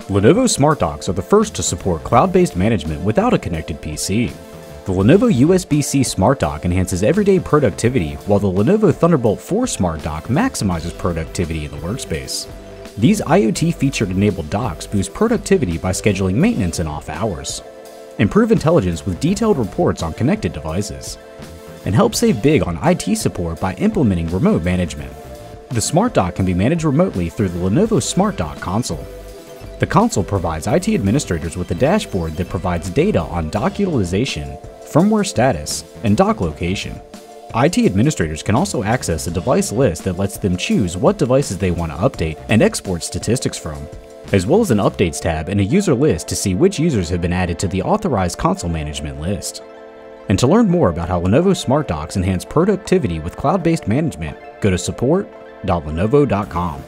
Lenovo Smart Docks are the first to support cloud-based management without a connected PC. The Lenovo USB-C Smart Dock enhances everyday productivity, while the Lenovo Thunderbolt 4 Smart Dock maximizes productivity in the workspace. These IoT feature-enabled docks boost productivity by scheduling maintenance in off hours, improve intelligence with detailed reports on connected devices, and help save big on IT support by implementing remote management. The Smart Dock can be managed remotely through the Lenovo Smart Dock console. The console provides IT administrators with a dashboard that provides data on dock utilization, firmware status, and dock location. IT administrators can also access a device list that lets them choose what devices they want to update and export statistics from, as well as an Updates tab and a user list to see which users have been added to the authorized console management list. And to learn more about how Lenovo Smart Docks enhance productivity with cloud-based management, go to support.lenovo.com.